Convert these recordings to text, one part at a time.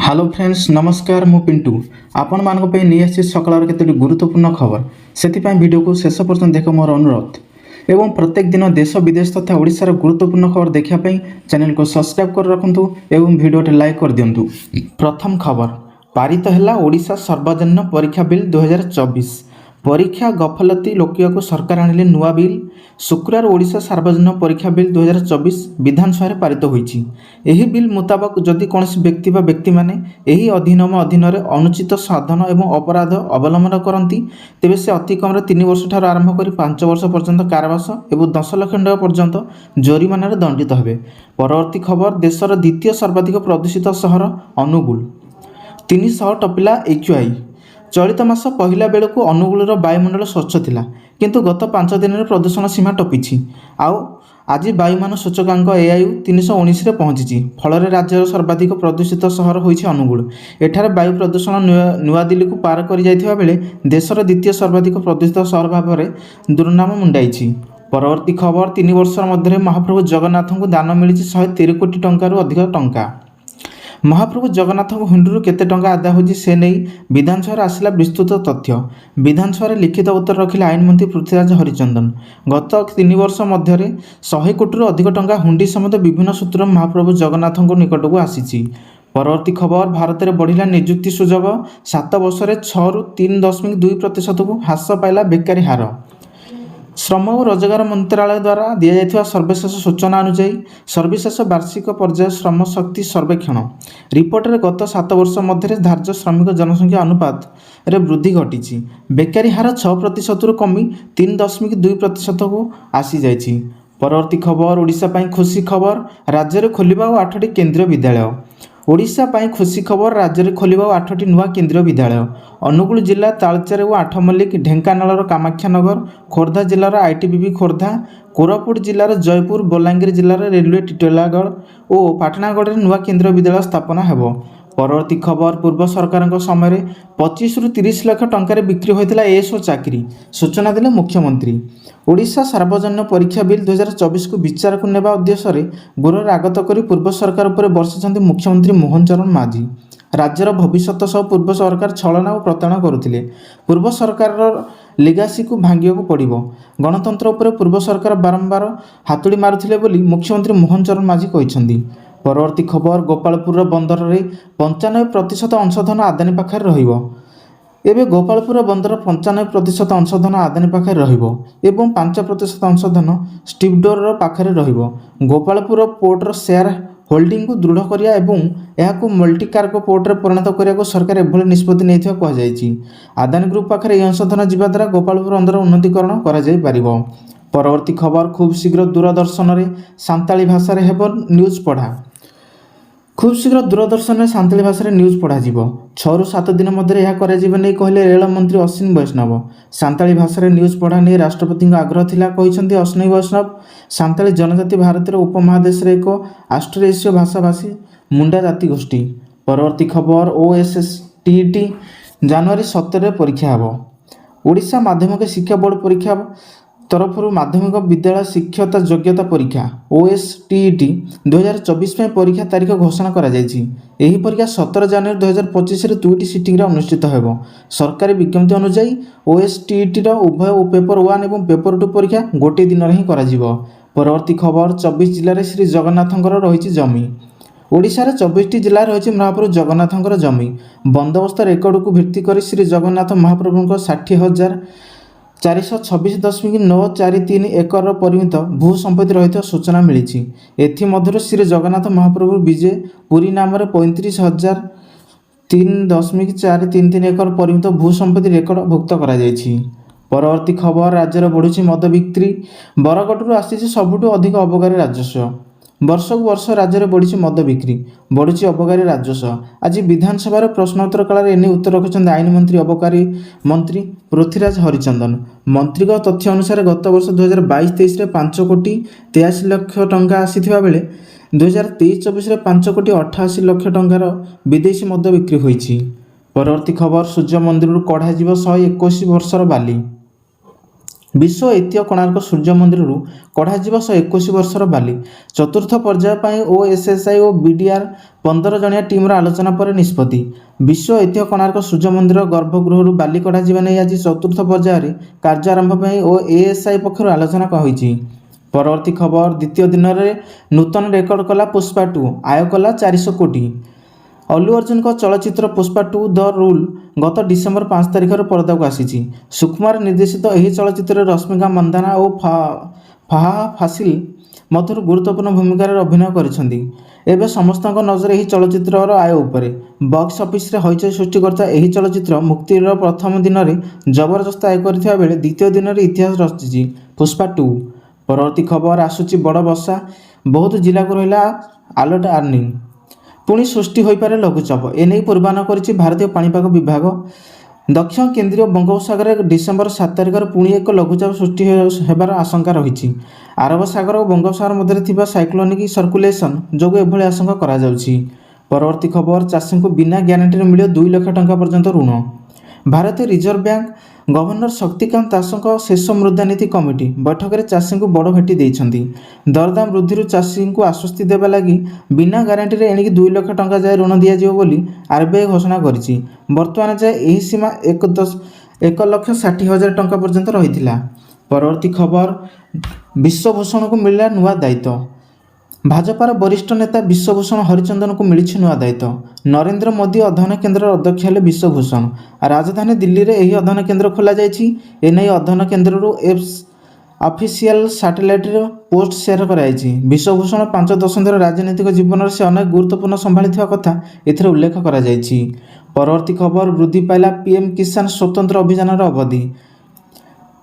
Hello friends नमस्कार मु पिंटू आपण मानक पे नहीं आसी सकाळ केतोटी गुरुत्वपूर्ण खबर सेति वीडियो को शेष पर्यंत देख मोर अनुरोध एवं प्रत्येक दिन देश विदेश तथा ओडिशार गुरुत्वपूर्ण खबर देखा चैनल को सब्सक्राइब कर रखुंतु एवं वीडियो लाइक कर दिंतु। प्रथम खबर पारित है ओडिशा सर्वजनीन परीक्षा बिल 2024 परीक्षा गफलती लोकिया सरकार आनिले नुआ बिल शुक्रवार ओडिशा सार्वजनीन परीक्षा बिल 2024 विधानसभा पारित होईछि। एही बिल मुताबक जदि कौन व्यक्ति बा व्यक्ति माने एही अधिनियम अधीन अनुचित साधन एवं अपराध अवलंबन करती तेबे से अति कम 3 वर्ष ठार आरंभ कर 5 वर्ष पर्यंत कारावास एवं 10 लाख टଙ୍କା पर्यंत जरिमानार दंडित हेबे। परवर्ती खबर देशर द्वितीय सर्वाधिक प्रदूषित सहर अनुगुल 300 टपिला AQI। चलित मास पहला बेलू अनुगुलर वायुमंडल स्वच्छ थिला किंतु गत 5 दिन में प्रदूषण सीमा टपिछि। आउ आज वायुमान सूचकांक AIU 319 रे पहुंची फल राज्यर सर्वाधिक प्रदूषित सहर होइछि अनुगुल। एठार वायु प्रदूषण नुआ दिल्ली को पार कर जाइथिबा बेले देशर द्वितीय सर्वाधिक प्रदूषित सहर भाव में दुर्नाम मुंडाइछि। परवर्ती खबर 3 वर्ष मध्य महाप्रभु जगन्नाथ को दान मिली 113 कोटी टंकार अधिक टंका। महाप्रभु जगन्नाथ हुंडू केते टंका आदाय होछि से नहीं विधानसभा आसला विस्तृत तथ्य। विधानसभा लिखित उत्तर रखिले आईन मंत्री पृथ्वीराज हरिचंदन। गत 3 वर्ष मध्य 100 कोटी अधिक टंका हुंडी समेत विभिन्न सूत्र महाप्रभु जगन्नाथ निकट को आसी। परवर्ती खबर भारत में बढ़िला निजुक्ति सुजोग 7 वर्ष 6 रु 3.2% को ह्रास पाइला बेकारी हार। श्रम और रोजगार मंत्रालय द्वारा दि जाइथिबा सर्वशेष सूचना अनुसार सर्वशेष वार्षिक पर्याय श्रम शक्ति सर्वेक्षण रिपोर्ट रे गत 7 वर्ष मध्य धार्य श्रमिक जनसंख्या अनुपात रे वृद्धि घटी। बेकारी हार 6% रु कमी 3.2% को आसी जाइछि। परवर्ती खबर ओडिशा पई खुशी खबर राज्य रे खोलिबा 8टी केंद्रीय विद्यालय। ओडिशा पई खुशी खबर राज्य में खोलिबा 8टी नुआ केंद्रीय विद्यालय। अनुगुल जिला तालचेर और 8 मल्लिक ढेंकानाल कामाक्षानगर खोर्धा जिलार ITBP खोर्धा कोरापुट जिलार जयपुर बलांगीर जिलार रेलवे टिटलागढ़ और पाटनागढ़ नुआ केंद्रीय विद्यालय स्थापना हेबो। परवर्ती खबर पूर्व सरकार समय 25 रु 30 लाख टंकार बिक्री होता एएसओ चाकरी सूचना देले मुख्यमंत्री। ओडिशा सार्वजनीन परीक्षा बिल 2024 को विचार को नेबा उद्देश्य गृह आगत कर पूर्व सरकार उपर बर्षिंट मुख्यमंत्री मोहन चरण माझी। राज्यर भविष्य सह पूर्व सरकार छलना और प्रताड़ना करुथिले। पूर्व सरकार लेगासी को भांगिया को पड़िबो। गणतंत्र उपर पूर्व सरकार बारंबार हातुड़ी मारुथिले बोली मुख्यमंत्री मोहन चरण माझी कहिसंदी। परवर्ती खबर गोपालपुर बंदर में 95% अंशधन आदानी पाखे रहिबो। एबे गोपालपुर बंदर 95% अंशधन आदानी पाखे रहिबो एवं 5% अंशधन स्टीवडोर पाखे रहिबो। गोपालपुर पोर्टर शेयर होल्डिंग को दृढ़ करिया एवं यहाको मल्टी कार्गो पोर्ट रे परिणत करिया को सरकार एभली निष्पत्ति नेथिया कहा जायछि। आदानी ग्रुप पाखे यह अंशधन जिबा द्वारा गोपालपुर बंदर उन्नतीकरण करा जाय परिबो। परवर्ती खबर खूब शीघ्र दूरदर्शन रे सांताली भाषा रे हेबो न्यूज पढ़ा। खूब शीघ्र दूरदर्शन में सांताली भाषा न्यूज पढ़ा 6 रु 7 दिन मध्य यह कहले रेल मंत्री अश्विनी वैष्णव। सांताली भाषा न्यूज पढ़ा नहीं राष्ट्रपति आग्रह थिला कहते अश्विनी वैष्णव। सांताली जनजाति भारतीय उपमहादेश एक ऑस्ट्रेलिया भाषाभाषी मुंडा जाति गोष्ठी। परवर्ती खबर OSSTET जनवरी 17 परीक्षा हेबो। ओडिशा माध्यमिक शिक्षा बोर्ड परीक्षा तरफ माध्यमिक विद्यालय शिक्षता योग्यता परीक्षा OSTET 2024 में परीक्षा तारीख घोषणा करा जायछि। एही परीक्षा 17 जनवरी 2025 रे 2टी सिटिंग रे अनुष्ठित हेबो। सरकारी विज्ञप्ति अनुसार OSTET रो उभय पेपर 1 एवं पेपर 2 परीक्षा गोटे दिन रे ही करा जिवो। परवर्ती खबर 24 जिल्ला रे श्री जगन्नाथंकर रहिछि जमी। ओडिशा रे 24टी जिला रहिछि महाप्रभु जगन्नाथंकर जमी। बंदोबस्त रेकर्ड को भित्ति करी श्री जगन्नाथ महाप्रभुଙ୍କ 60,426.943 एकर परिमित भू संपत्ति रही सूचना मिली। एमध्य श्री जगन्नाथ महाप्रभु विजय पुरी नाम 35,003.433 एकर परिमित भू संपत्ति रेकर्ड भुक्त करा जायछि। परवर्ती खबर राज्यर बढ़ुछि मद बिक्री बरगढ़ आसी सबुठु अधिक अबकारी राजस्व। वर्ष को वर्ष राज्य में बढ़ी मद बिक्री बढ़ुची अबकारी राजस्व। आज विधानसभा प्रश्नोत्तर काल एने उत्तर रखिंट आईन मंत्री अबकारी मंत्री पृथ्वीराज हरिचंदन। मंत्री तथ्य अनुसार गत वर्ष 2022-23 में 5 कोटी 83 लाख टंका आसीथिबा बेले 2023-24 में 5 कोटी 88 लाख टंकार विदेशी मद बिक्री होईछि। परवर्ती खबर सूर्य मंदिर कढ़ा 121 वर्षर बाली। विश्व ऐतिह्य कोणार्क सूर्य मंदिर कढ़ाଯିବ 121 वर्षर बाली। चतुर्थ पर्याय पर ओएसएसआई और बीडीआर 15 जणिया टीम आलोचना पर निष्पत्ति। विश्व ऐतिह्य कोणार्क सूर्य मंदिर गर्भगृह बाली कढ़ा नहीं आज चतुर्थ पर्यायर कार्य आरंभ पर ओएसआई पक्षर आलोचना होईछि। परवर्ती खबर द्वितीय दिन में नूतन रेकर्ड कला पुष्पा 2 आय कला 400 कोटी। अल्लू अर्जुन को चलचित्र पुष्पा 2 द रूल गत डिसेम्बर 5 तारिख पर्दा को आसी। सुकुमार निर्देशित यह चलचित्र रश्मिका मंदाना और फाहा फासिल मध्य गुरुत्वपूर्ण भूमिका अभिनय करिसेंती। एबे समस्त नजर यह चलचित्र आय उपरे। बॉक्स ऑफिस रे हईचई सृष्टि करता यह चलचित्र मुक्तिर प्रथम दिन में जबरदस्त आय करथिबा बेले द्वितीय दिन में इतिहास रचिछि पुष्पा 2। परवर्ती खबर आसुची बड़ वर्षा बहुत जिला को रहिला अलर्ट वार्निंग। पुणी सृष्टि हो पारे लघुचाप एने पूर्वानुमान करिछि भारतीय पाणीपाग विभाग। दक्षिण केंद्रीय बंगोपसागर डिसेम्बर 7 तारिख पुणी एक लघुचाप सृष्टि होबार आशंका रही। आरब सागर और बंगोपसागर मध्य थिबा साइक्लोनिक सर्कुलेशन जोगु एभली आशंका करा जाउछि। परवर्ती खबर चाषी को बिना ग्यारंटी मिले 2 लाख टंका पर्यंत ऋण। भारतीय reserve bank governor Shaktikanta Das शेष मुद्रानीति कमिटी बैठक में चाषी को बड़ भेटी देइछंती। दरदाम वृद्धि चाषी को आश्वस्ति देवा लगी बिना ग्यारंटी रे एणिक 2 लाख टंका जाए ऋण दिया बोली आरबीआई घोषणा करिछि। वर्तमान जाए यही सीमा 1,60,000 टंका पर्यंत रही। परवर्ती खबर विश्वभूषण को मिला नुआ दायित्व। भाजपार वरिष्ठ नेता विश्वभूषण हरिचंदन को मिली नुआ दायित्व। नरेंद्र मोदी अध्ययन केन्द्र अध्यक्ष हेले विश्वभूषण। राजधानी दिल्ली में यह अध्ययन केन्द्र खोल जाए। एने अध्ययन केन्द्र ऑफिशियल सैटेलाइट पोस्ट शेयर कराई। विश्वभूषण 5 दशंधि राजनीतिक जीवन से अनेक गुरुत्वपूर्ण संभाली कथा एथिरे उल्लेख करा जायछि। परवर्ती खबर वृद्धि पाइला पीएम किसान स्वतंत्र अभियान अवधि।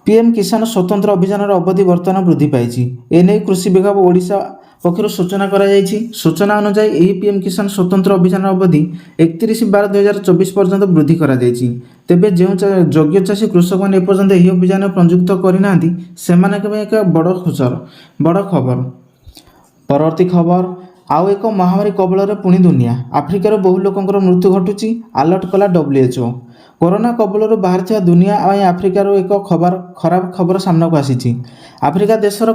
पीएम किसान स्वतंत्र अभियान अवधि बर्तमान वृद्धि पाई। एने कृषि विभाग ओडिशा पक्षर सूचना कराଯାଇଛି। सूचना अनुसार यही पीएम किसान स्वतंत्र अभियान अवधि 31/12/2024 पर्यंत वृद्धि कराଯାଇଛି। तेबे जो योग्य चाषी कृषक मैंने एपर्यंत यह अभियान पंजीकृत करना से एक बड़ खबर। परवर्ती खबर आउ एक महामारी कबल पुणी दुनिया। आफ्रिकार बहु लोकंर मृत्यु घटुची अलर्ट कला WHO। कोरोना कबल बाहर दुनिया आफ्रिकार एक खराब खबर सामना को आसी। आफ्रिका देशर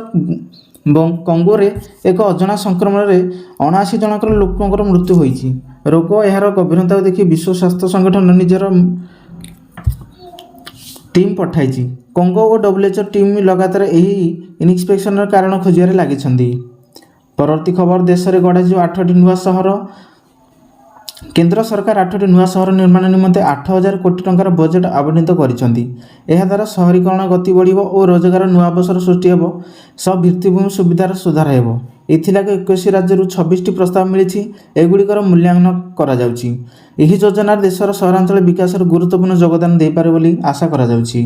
कंगोरे एक अजना संक्रमण में 79 जनकर लोकंर मृत्यु होईछि। रोग यार गंभीरता देखि विश्व स्वास्थ्य संगठन निजर टीम पठाई। कंगो और WHO टीम लगातार यही इन्स्पेक्शन कारण खोजिबार लागिछन्ती। परवर्ती खबर देश में गढ़ा 8टी नुआ सहर। केंद्र सरकार 8टी नुआ सहर निर्माण निमंते 8,000 कोटी टंकार बजेट आवंटित करिसेंती। एहा द्वारा शहरीकरण गति बढ़िबो और रोजगार नुआ अवसर सृष्टि हेबो। सब भित्तिभूमि सुविधार सुधार हेबो। एथिलागि 21 राज्य 26टी प्रस्ताव मिली। एगुड़िकर मूल्यांकन करा जाउछि। एही योजना देशर सहरांचल विकास गुरुत्वपूर्ण योगदान दे पारे बोली आशा करा जाउछि।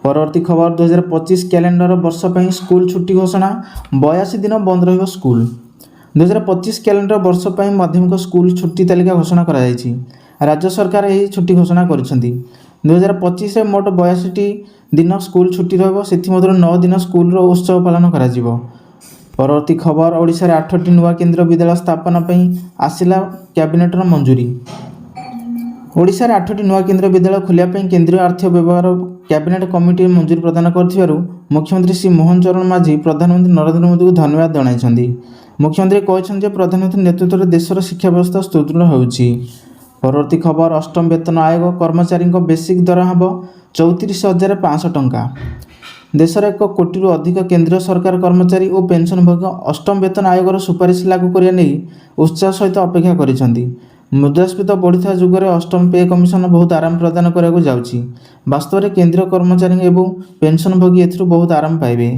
परवर्ती खबर 2025 कैलेंडर वर्ष पर स्कूल छुट्टी घोषणा। 82 दिन बंद रहिबो स्कूल। 2025 कैलेंडर वर्ष पर माध्यमिक स्कूल छुट्टी तालिका घोषणा करा जायछि। राज्य सरकार यही छुट्टी घोषणा करिसेंती। 2025 मोट 82 दिन स्कूल छुट्टी रहिबो। सेथिमध्य 9 दिन स्कूल उत्सव पालन करा जिवो। परवर्ती खबर ओडिशा रे 8टी नुआ केंद्र विद्यालय स्थापना पई आसिला कैबिनेटर मंजूरी। ओडिशा रे 8टी नुआ केंद्र विद्यालय खोलिया पई केंद्रीय आर्थिक व्यवहार कैबिनेट कमिटी मंजूरी प्रदान करथिबारु मुख्यमंत्री श्री मोहन चरण माझी प्रधानमंत्री नरेंद्र मोदी को धन्यवाद जणाइछन्ती। मुख्यमंत्री कहते प्रधानमंत्री नेतृत्व में देशर शिक्षा व्यवस्था सुदृढ़ होउछि। परवर्ती खबर अष्टम वेतन आयोग कर्मचारी बेसिक दर हम 34,500 टंका। देशर 1 कोटी अधिक केंद्र सरकार कर्मचारी और पेंशनभोगी अष्टम वेतन आयोगर सुपारिश लागू करने नहीं उत्साह सहित अपेक्षा करिसेंती। मुद्रास्फीति बढ़िया जुगरे अष्टम पे कमिशन बहुत आराम प्रदान करने जाउछि। वास्तव में केंद्रीय कर्मचारी एवं पेंशनभोगी एथुरु बहुत आराम पाइबे।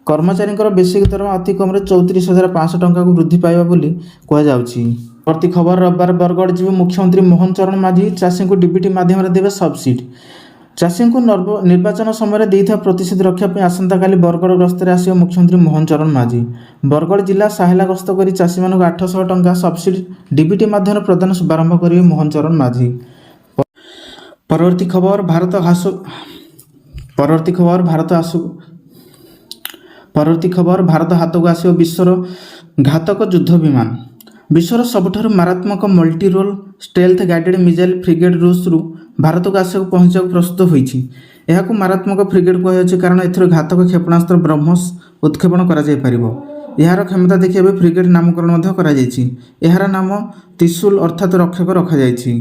कर्मचारी बेसिक दरमा अति कम 34,500 टंका को वृद्धि पाइबा बोली कहुछि। प्रति खबर रविवार बरगढ़ जीव मुख्यमंत्री मोहन चरण माझी चाषी को डीबीटी माध्यम देवे सब्सिडी। चाषी को निर्वाचन समय देता प्रतिश्रुति रखापी आसंता काली बरगढ़ गस्तर आसियो मुख्यमंत्री मोहन चरण माझी। बरगढ़ जिला साहेला गस्त कर चाषी मानक 800 टंका सब्सिडी डीबीटी माध्यम प्रदान शुभारंभ करेंगे मोहन चरण माझी। परवर्ती खबर भारत हाथ को आसो विश्वर घातक युद्ध विमान। विश्वर सबुठारु मारात्मक multi role stealth guided missile frigate रूस भारत को आसक पहुंचा प्रस्तुत होईछि। ଏହାକୁ ମାରାତ୍ମକ ଫ୍ରିଗେଟ୍ କୁହାଯାଉଛି କାରଣ ଏଥିରୁ ଘାତକ କ୍ଷେପଣାସ୍ତ୍ର ବ୍ରହ୍ମୋସ ଉତ୍କ୍ଷେପଣ କରାଯାଇପାରିବ। ଏହାର କ୍ଷମତା ଦେଖି ଏବେ ଫ୍ରିଗେଟ୍ ନାମକରଣ ମଧ୍ୟ କରାଯାଇଛି। ଏହାର ନାମ ତ୍ରିଶୂଳ ଅର୍ଥାତ୍ ରକ୍ଷକ ରଖାଯାଇଛି।